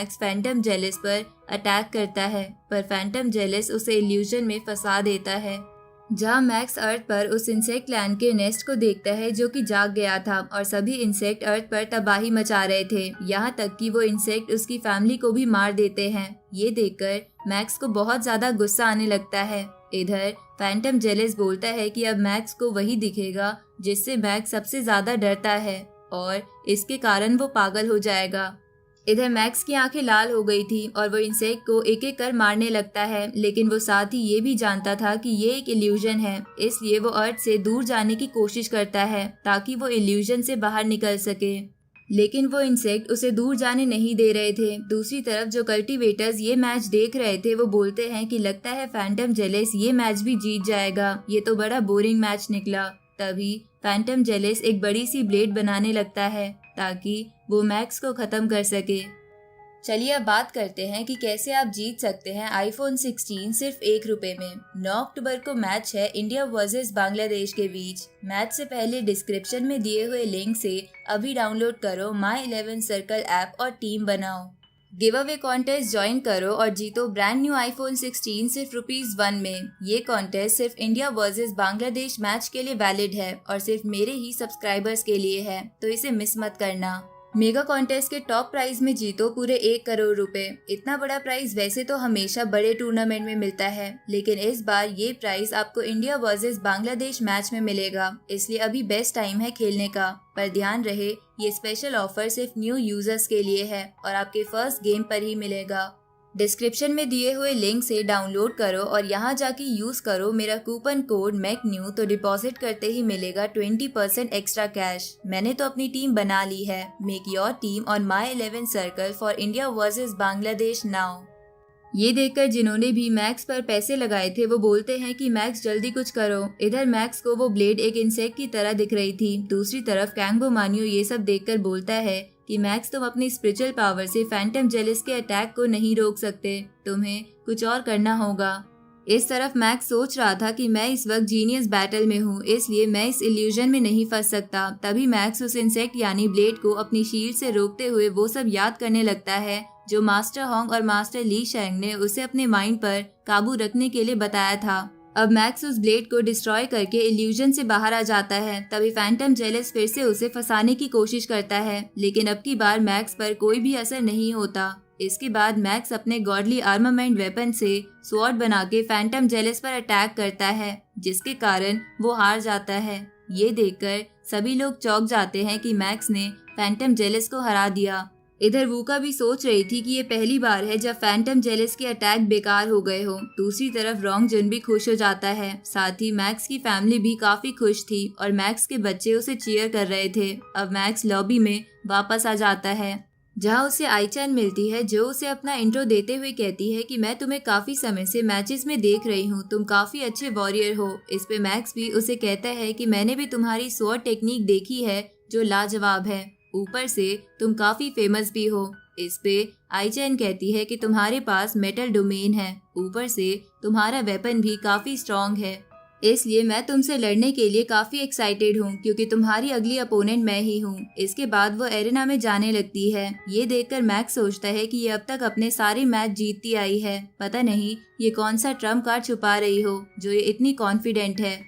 Max Phantom जेलिस पर attack करता है, पर फैंटम जेलिस उसे इल्यूजन में फंसा देता है। जहां मैक्स अर्थ पर उस इंसेक्ट लैंड के नेस्ट को देखता है जो कि जाग गया था और सभी इंसेक्ट अर्थ पर तबाही मचा रहे थे, यहाँ तक कि वो इंसेक्ट उसकी फैमिली को भी मार देते हैं। ये देखकर मैक्स को बहुत ज्यादा गुस्सा आने लगता है। इधर फैंटम जेलिस बोलता है कि अब मैक्स को वही दिखेगा जिससे मैक्स सबसे ज्यादा डरता है और इसके कारण वो पागल हो जाएगा। इधर मैक्स की आंखें लाल हो गई थी और वो इंसेक्ट को एक एक कर मारने लगता है, लेकिन वो साथ ही ये भी जानता था कि ये एक इल्यूजन है, इसलिए वो अर्थ से दूर जाने की कोशिश करता है ताकि वो इल्यूजन से बाहर निकल सके। लेकिन वो इंसेक्ट उसे दूर जाने नहीं दे रहे थे। दूसरी तरफ जो कल्टीवेटर्स ये मैच देख रहे थे वो बोलते हैं कि लगता है फैंटम जेलिस ये मैच भी जीत जाएगा, ये तो बड़ा बोरिंग मैच निकला। तभी फैंटम जेलिस एक बड़ी सी ब्लेड बनाने लगता है ताकि वो मैक्स को खत्म कर सके। चलिए अब बात करते हैं कि कैसे आप जीत सकते हैं आईफोन 16 सिर्फ ₹1 में। 9 अक्टूबर को मैच है इंडिया वर्सेस बांग्लादेश के बीच। मैच से पहले डिस्क्रिप्शन में दिए हुए लिंक से अभी डाउनलोड करो माई 11 सर्कल ऐप और टीम बनाओ। गिव अवे कॉन्टेस्ट ज्वाइन करो और जीतो ब्रांड न्यू आईफोन 16 सिर्फ ₹1 में। ये कॉन्टेस्ट सिर्फ इंडिया वर्सेस बांग्लादेश मैच के लिए वैलिड है और सिर्फ मेरे ही सब्सक्राइबर्स के लिए है, तो इसे मिस मत करना। मेगा कॉन्टेस्ट के टॉप प्राइज में जीतो पूरे ₹1 करोड़। इतना बड़ा प्राइज वैसे तो हमेशा बड़े टूर्नामेंट में मिलता है, लेकिन इस बार ये प्राइज आपको इंडिया वर्सेस बांग्लादेश मैच में मिलेगा, इसलिए अभी बेस्ट टाइम है खेलने का। पर ध्यान रहे ये स्पेशल ऑफर सिर्फ न्यू यूजर्स के लिए है और आपके फर्स्ट गेम पर ही मिलेगा। डिस्क्रिप्शन में दिए हुए लिंक से डाउनलोड करो और यहाँ जाके यूज करो मेरा कूपन कोड MECNEW, तो डिपॉजिट करते ही मिलेगा 20% एक्स्ट्रा कैश। मैंने तो अपनी टीम बना ली है। Make your team on my 11 circle for India versus Bangladesh now. ये देखकर जिन्होंने भी मैक्स पर पैसे लगाए थे वो बोलते हैं कि मैक्स जल्दी कुछ करो। इधर मैक्स को वो ब्लेड एक इंसेक्ट की तरह दिख रही थी। दूसरी तरफ कैंगो मान्यू ये सब देखकर बोलता है कि मैक्स तुम अपनी स्पिरिचुअल पावर से फैंटम जेलिस के अटैक को नहीं रोक सकते, तुम्हें कुछ और करना होगा। इस तरफ मैक्स सोच रहा था कि मैं इस वक्त जीनियस बैटल में हूँ, इसलिए मैं इस इल्यूजन में नहीं फंस सकता। तभी मैक्स उस इंसेक्ट यानी ब्लेड को अपनी शील्ड से रोकते हुए वो सब याद करने लगता है जो मास्टर होंग और मास्टर ली शेंग ने उसे अपने माइंड पर काबू रखने के लिए बताया था। अब मैक्स उस ब्लेड को डिस्ट्रॉय करके इल्यूजन से बाहर आ जाता है। तभी फैंटम जेलिस फिर से उसे फंसाने की कोशिश करता है, लेकिन अब की बार मैक्स पर कोई भी असर नहीं होता। इसके बाद मैक्स अपने गॉडली आर्मामेंट वेपन से स्वॉर्ड बना के फैंटम जेलिस पर अटैक करता है, जिसके कारण वो हार जाता है। ये देखकर सभी लोग चौंक जाते हैं कि मैक्स ने फैंटम जेलिस को हरा दिया। इधर वूका भी सोच रही थी कि ये पहली बार है जब फैंटम जेलिस के अटैक बेकार हो गए हो। दूसरी तरफ रोंग जुन भी खुश हो जाता है, साथ ही मैक्स की फैमिली भी काफी खुश थी और मैक्स के बच्चे उसे चीयर कर रहे थे। अब मैक्स लॉबी में वापस आ जाता है जहां उसे आई-चैन मिलती है जो उसे अपना इंट्रो देते हुए कहती है कि मैं तुम्हें काफी समय से मैचेस में देख रही हूँ, तुम काफी अच्छे वॉरियर हो। इस पे मैक्स भी उसे कहता है कि मैंने भी तुम्हारी स्वॉर्ड टेक्निक देखी है जो लाजवाब है, ऊपर से तुम काफी फेमस भी हो। इस पे आई-चैन कहती है कि तुम्हारे पास मेटल डोमेन है, ऊपर से तुम्हारा वेपन भी काफी स्ट्रॉन्ग है, इसलिए मैं तुमसे लड़ने के लिए काफी एक्साइटेड हूँ क्योंकि तुम्हारी अगली अपोनेंट मैं ही हूँ। इसके बाद वो एरेना में जाने लगती है। ये देखकर मैक्स सोचता है कि ये अब तक अपने सारे मैच जीतती आई है, पता नहीं ये कौन सा ट्रम्प कार्ड छुपा रही हो जो ये इतनी कॉन्फिडेंट है।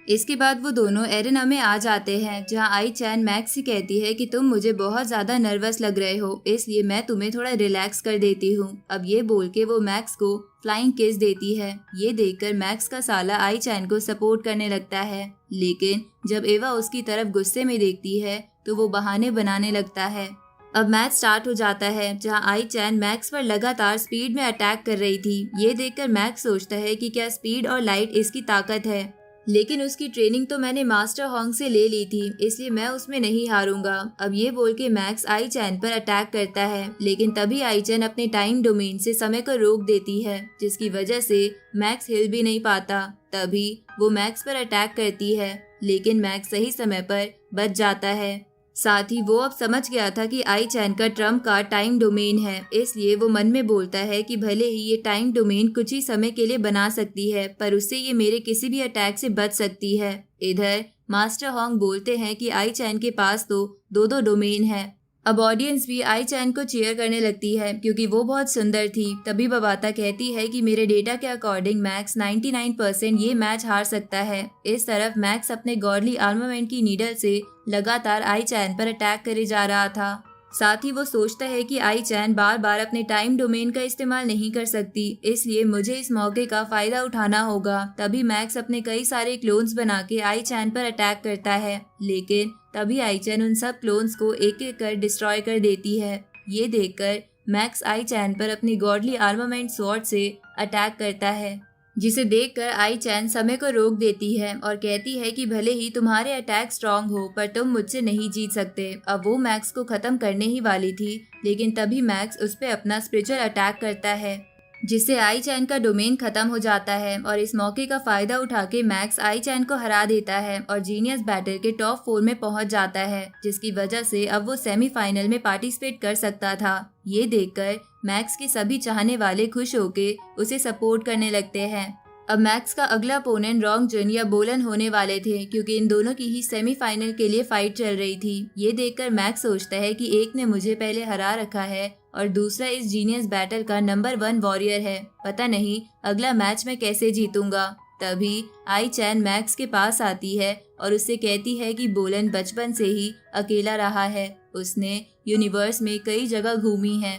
इसके बाद वो दोनों एरेना में आ जाते हैं जहां आई-चैन मैक्स से कहती है कि तुम मुझे बहुत ज्यादा नर्वस लग रहे हो, इसलिए मैं तुम्हें थोड़ा रिलैक्स कर देती हूँ। अब ये बोल के वो मैक्स को फ्लाइंग किस देती है। ये देखकर मैक्स का साला आई-चैन को सपोर्ट करने लगता है, लेकिन जब एवा उसकी तरफ गुस्से में देखती है तो वो बहाने बनाने लगता है। अब मैच स्टार्ट हो जाता है जहां आई-चैन मैक्स पर लगातार स्पीड में अटैक कर रही थी। ये देखकर मैक्स सोचता है कि क्या स्पीड और लाइट इसकी ताकत है, लेकिन उसकी ट्रेनिंग तो मैंने मास्टर होंग से ले ली थी, इसलिए मैं उसमें नहीं हारूंगा। अब ये बोल के मैक्स आई-चैन पर अटैक करता है, लेकिन तभी आई-चैन अपने टाइम डोमेन से समय को रोक देती है, जिसकी वजह से मैक्स हिल भी नहीं पाता। तभी वो मैक्स पर अटैक करती है, लेकिन मैक्स सही समय पर बच जाता है। साथ ही वो अब समझ गया था कि आई-चैन का ट्रम्प कार्ड टाइम डोमेन है, इसलिए वो मन में बोलता है कि भले ही ये टाइम डोमेन कुछ ही समय के लिए बना सकती है, पर उससे ये मेरे किसी भी अटैक से बच सकती है। इधर मास्टर होंग बोलते हैं कि आई-चैन के पास तो दो डोमेन है, अब ऑडियंस भी आई चैन को चीयर करने लगती है क्योंकि वो बहुत सुंदर थी। तभी बबाता कहती है कि मेरे डेटा के अकॉर्डिंग मैक्स 99% ये मैच हार सकता है। इस तरफ मैक्स अपने गॉडली आर्मामेंट की नीडल से लगातार आई चैन पर अटैक करे जा रहा था। साथ ही वो सोचता है कि आई चैन बार बार अपने टाइम डोमेन का इस्तेमाल नहीं कर सकती, इसलिए मुझे इस मौके का फायदा उठाना होगा। तभी मैक्स अपने कई सारे क्लोन्स बना के आई चैन पर अटैक करता है, लेकिन तभी आई चैन उन सब क्लोन्स को एक एक कर डिस्ट्रॉय कर देती है। ये देखकर मैक्स आई चैन पर अपनी गॉडली आर्मामेंट स्वॉर्ड से अटैक करता है, जिसे देखकर आई चैन समय को रोक देती है और कहती है कि भले ही तुम्हारे अटैक स्ट्रांग हो पर तुम मुझसे नहीं जीत सकते। अब वो मैक्स को खत्म करने ही वाली थी, लेकिन तभी मैक्स उस पर अपना स्पिरिचुअल अटैक करता है, जिससे आई चैन का डोमेन खत्म हो जाता है। और इस मौके का फायदा उठा के मैक्स आई चैन को हरा देता है और जीनियस बैटल के टॉप 4 में पहुंच जाता है, जिसकी वजह से अब वो सेमीफाइनल में पार्टिसिपेट कर सकता था। ये देखकर मैक्स के सभी चाहने वाले खुश होके उसे सपोर्ट करने लगते हैं। अब मैक्स का अगला अपोनेंट रोंग जुन या बोलन होने वाले थे, क्योंकि इन दोनों की ही सेमीफाइनल के लिए फाइट चल रही थी। ये देखकर मैक्स सोचता है कि एक ने मुझे पहले हरा रखा है और दूसरा इस जीनियस बैटल का नंबर 1 वॉरियर है। पता नहीं अगला मैच मैं कैसे जीतूंगा। तभी आई चैन मैक्स के पास आती है और उससे कहती है कि बोलन बचपन से ही अकेला रहा है। उसने यूनिवर्स में कई जगह घूमी है,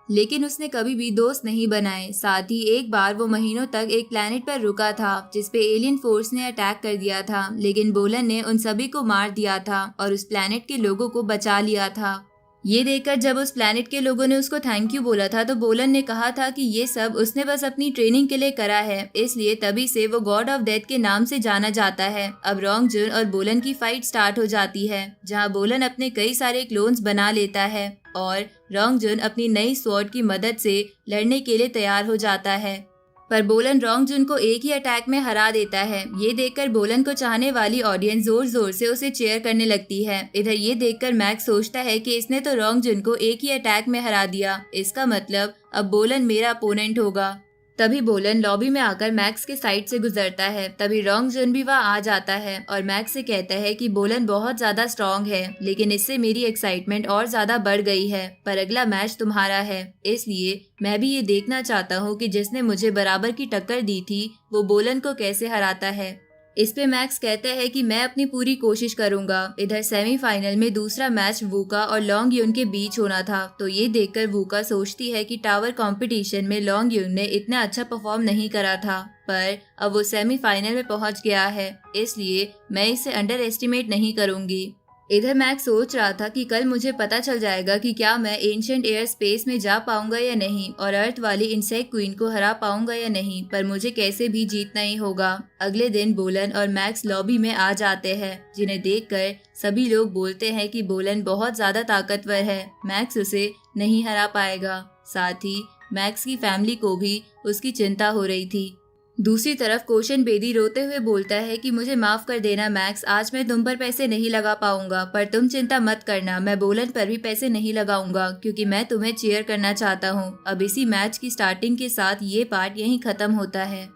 लेकिन उसने कभी भी दोस्त नहीं बनाए। साथ ही एक बार वो महीनों तक एक प्लेनेट पर रुका था जिसपे एलियन फोर्स ने अटैक कर दिया था, लेकिन बोलन ने उन सभी को मार दिया था और उस प्लेनेट के लोगों को बचा लिया था। ये देखकर जब उस प्लेनेट के लोगों ने उसको थैंक यू बोला था तो बोलन ने कहा था कि ये सब उसने बस अपनी ट्रेनिंग के लिए करा है, इसलिए तभी से वो गॉड ऑफ डेथ के नाम से जाना जाता है। अब रोंग जुन और बोलन की फाइट स्टार्ट हो जाती है, जहां बोलन अपने कई सारे क्लोन्स बना लेता है और रोंग जुन अपनी नई स्वॉर्ड की मदद से लड़ने के लिए तैयार हो जाता है। पर बोलन रोंग जुन को एक ही अटैक में हरा देता है। ये देखकर बोलन को चाहने वाली ऑडियंस जोर जोर से उसे चीयर करने लगती है। इधर ये देखकर मैक्स सोचता है कि इसने तो रोंग जुन को एक ही अटैक में हरा दिया, इसका मतलब अब बोलन मेरा अपोनेंट होगा। तभी बोलन लॉबी में आकर मैक्स के साइड से गुजरता है। तभी रोंग जुन भी वहाँ आ जाता है और मैक्स से कहता है कि बोलन बहुत ज्यादा स्ट्रांग है, लेकिन इससे मेरी एक्साइटमेंट और ज्यादा बढ़ गई है। पर अगला मैच तुम्हारा है, इसलिए मैं भी ये देखना चाहता हूँ कि जिसने मुझे बराबर की टक्कर दी थी वो बोलन को कैसे हराता है। इस पे मैक्स कहता है कि मैं अपनी पूरी कोशिश करूंगा। इधर सेमीफाइनल में दूसरा मैच वूका और लॉन्ग यून के बीच होना था, तो ये देखकर वूका सोचती है कि टावर कंपटीशन में लॉन्ग यून ने इतना अच्छा परफॉर्म नहीं करा था, पर अब वो सेमीफाइनल में पहुंच गया है, इसलिए मैं इसे अंडर एस्टिमेट नहीं करूंगी। इधर मैक्स सोच रहा था कि कल मुझे पता चल जाएगा कि क्या मैं एंशिएंट एयर स्पेस में जा पाऊंगा या नहीं और अर्थ वाली इंसेक्ट क्वीन को हरा पाऊंगा या नहीं, पर मुझे कैसे भी जीतना ही होगा। अगले दिन बोलन और मैक्स लॉबी में आ जाते हैं, जिन्हें देखकर सभी लोग बोलते हैं कि बोलन बहुत ज्यादा ताकतवर है, मैक्स उसे नहीं हरा पाएगा। साथ ही मैक्स की फैमिली को भी उसकी चिंता हो रही थी। दूसरी तरफ कोशन बेदी रोते हुए बोलता है कि मुझे माफ कर देना मैक्स, आज मैं तुम पर पैसे नहीं लगा पाऊंगा, पर तुम चिंता मत करना, मैं बोलन पर भी पैसे नहीं लगाऊंगा क्योंकि मैं तुम्हें चीयर करना चाहता हूँ। अब इसी मैच की स्टार्टिंग के साथ ये पार्ट यहीं खत्म होता है।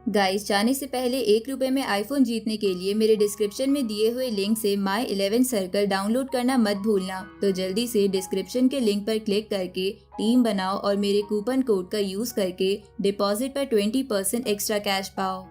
गाइस, जाने से पहले 1 रुपए में आईफोन जीतने के लिए मेरे डिस्क्रिप्शन में दिए हुए लिंक से माई 11 सर्कल डाउनलोड करना मत भूलना। तो जल्दी से डिस्क्रिप्शन के लिंक पर क्लिक करके टीम बनाओ और मेरे कूपन कोड का यूज करके डिपॉजिट पर 20% एक्स्ट्रा कैश पाओ।